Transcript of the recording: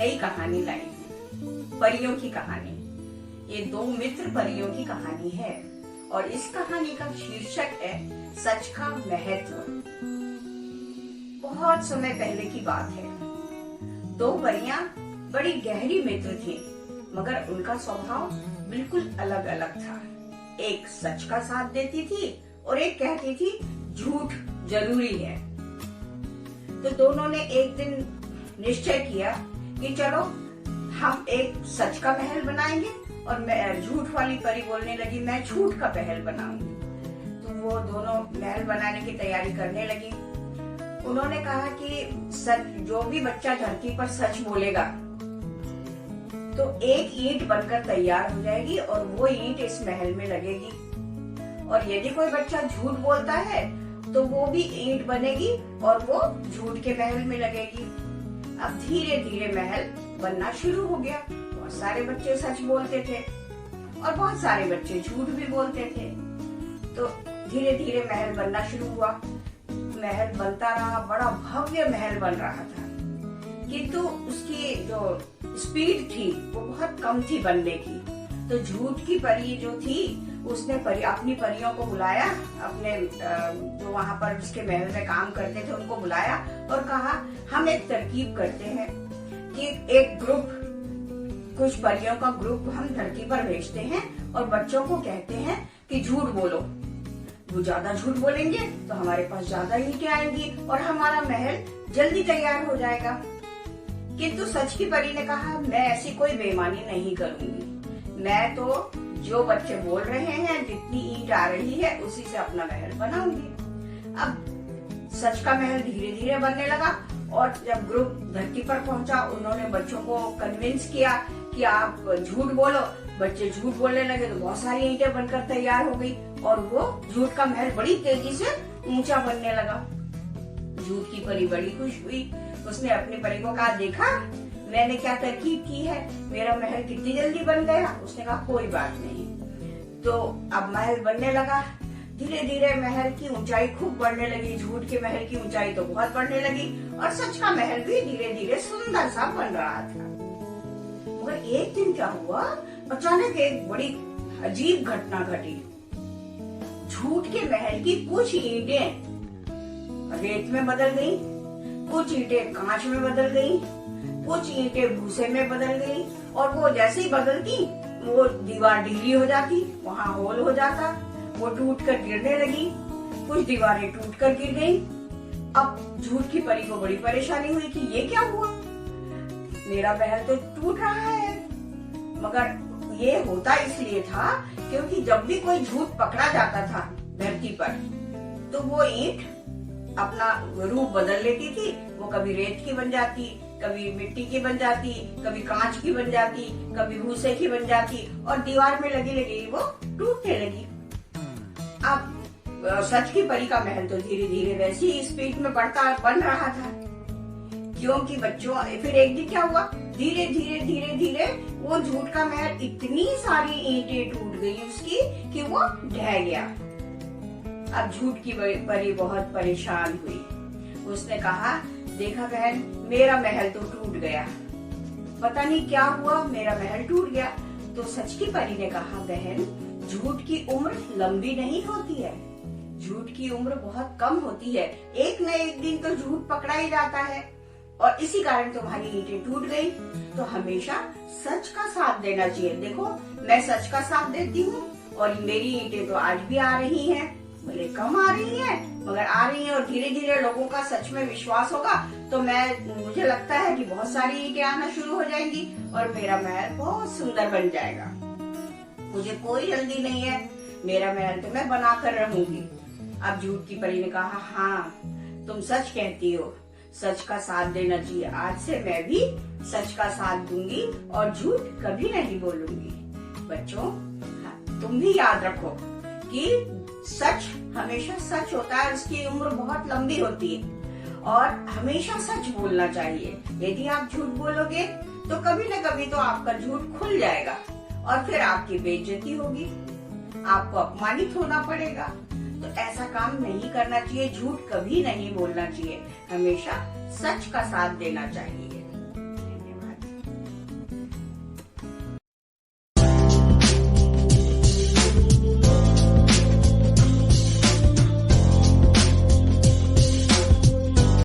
नई कहानी लाई हूँ, परियों की कहानी। ये दो मित्र परियों की कहानी है और इस कहानी का शीर्षक है सच का महत्व। बहुत समय पहले की बात है। दो परियां बड़ी गहरी मित्र थीं, मगर उनका स्वभाव बिल्कुल अलग अलग था। एक सच का साथ देती थी और एक कहती थी झूठ जरूरी है। तो दोनों ने एक दिन निश्चय किया कि चलो हम एक सच का महल बनाएंगे, और मैं झूठ वाली परी बोलने लगी मैं झूठ का महल बनाऊंगी। तो वो दोनों महल बनाने की तैयारी करने लगी। उन्होंने कहा कि सच, जो भी बच्चा धरती पर सच बोलेगा तो एक ईंट बनकर तैयार हो जाएगी और वो ईंट इस महल में लगेगी, और यदि कोई बच्चा झूठ बोलता है तो वो भी ईंट बनेगी और वो झूठ के महल में लगेगी। अब धीरे धीरे महल बनना शुरू हो गया। बहुत सारे बच्चे सच बोलते थे और बहुत सारे बच्चे झूठ भी बोलते थे। तो धीरे धीरे महल बनना शुरू हुआ। महल बनता रहा, बड़ा भव्य महल बन रहा था, किंतु उसकी जो स्पीड थी वो बहुत कम थी बनने की। तो झूठ की परी जो थी उसने अपनी परियों को बुलाया, अपने जो वहां पर उसके महल में काम करते थे उनको बुलाया और कहा हम एक तरकीब करते हैं कि एक ग्रुप, कुछ परियों का ग्रुप हम धरती पर भेजते हैं और बच्चों को कहते हैं कि झूठ बोलो। वो ज्यादा झूठ बोलेंगे तो हमारे पास ज्यादा ईंटें आएंगी और हमारा महल जल्दी तैयार हो जाएगा। किंतु सच की परी ने कहा मैं ऐसी कोई बेईमानी नहीं करूंगी, मैं तो जो बच्चे बोल रहे हैं जितनी ईंट आ रही है उसी से अपना महल बनाऊंगी। अब सच का महल धीरे धीरे बनने लगा और जब ग्रुप धरती पर पहुंचा उन्होंने बच्चों को कन्विंस किया कि आप झूठ बोलो। बच्चे झूठ बोलने लगे तो बहुत सारी ईंटें बनकर तैयार हो गई और वो झूठ का महल बड़ी तेजी से ऊंचा बनने लगा। झूठ की परी बड़ी खुश हुई। उसने अपनी परी को कहा देखा मैंने क्या तरकीब की है, मेरा महल कितनी जल्दी बन गया। उसने कहा कोई बात नहीं। तो अब महल बनने लगा। धीरे धीरे महल की ऊंचाई खूब बढ़ने लगी। झूठ के महल की ऊंचाई तो बहुत बढ़ने लगी और सच का महल भी धीरे धीरे सुंदर सा बन रहा था। मगर एक दिन क्या हुआ, अचानक एक बड़ी अजीब घटना घटी। झूठ के महल की कुछ ईंटें रेत में बदल गई, कुछ ईंटें कांच में बदल गई, कुछ ईंटें भूसे में बदल गई, और वो जैसे ही बदलती वो दीवार ढीली हो जाती, वहाँ होल हो जाता, वो टूट कर गिरने लगी। कुछ दीवारें टूट कर गिर गई। अब झूठ की परी को बड़ी परेशानी हुई कि ये क्या हुआ, मेरा महल तो टूट रहा है। मगर ये होता इसलिए था क्योंकि जब भी कोई झूठ पकड़ा जाता था धरती पर तो वो ईंट अपना रूप बदल लेती थी। वो कभी रेत की बन जाती, कभी मिट्टी की बन जाती, कभी कांच की बन जाती, कभी भूसे की बन जाती, और दीवार में लगी लगी वो टूटने लगी। अब सच की परी का महल तो धीरे धीरे वैसी ही स्पीड में बन रहा था, क्योंकि बच्चों फिर एक दिन क्या हुआ, धीरे धीरे धीरे धीरे वो झूठ का महल इतनी सारी ईंटें टूट गई उसकी कि वो ढह गया। अब झूठ की परी बहुत परेशान हुई। उसने कहा देखा बहन मेरा महल तो टूट गया, पता नहीं क्या हुआ, मेरा महल टूट गया। तो सच की परी ने कहा बहन झूठ की उम्र लंबी नहीं होती है, झूठ की उम्र बहुत कम होती है, एक न एक दिन तो झूठ पकड़ा ही जाता है, और इसी कारण तुम्हारी ईंटें टूट गई। तो हमेशा सच का साथ देना चाहिए। देखो मैं सच का साथ देती हूँ और मेरी ईंटें तो आज भी आ रही हैं, भले कम आ रही हैं मगर आ रही हैं, और धीरे धीरे लोगों का सच में विश्वास होगा तो मुझे लगता है कि बहुत सारी ईंटें आना शुरू हो जाएंगी और मेरा महल बहुत सुंदर बन जाएगा। मुझे कोई जल्दी नहीं है, मेरा महल तो मैं बना कर रहूंगी। अब झूठ की परी ने कहा हाँ तुम सच कहती हो, सच का साथ देना चाहिए। आज से मैं भी सच का साथ दूंगी और झूठ कभी नहीं बोलूंगी। बच्चों तुम भी याद रखो कि सच हमेशा सच होता है, उसकी उम्र बहुत लंबी होती है और हमेशा सच बोलना चाहिए। यदि आप झूठ बोलोगे तो कभी न कभी तो आपका झूठ खुल जाएगा और फिर आपकी बेइज्जती होगी, आपको अपमानित होना पड़ेगा। तो ऐसा काम नहीं करना चाहिए, झूठ कभी नहीं बोलना चाहिए, हमेशा सच का साथ देना चाहिए।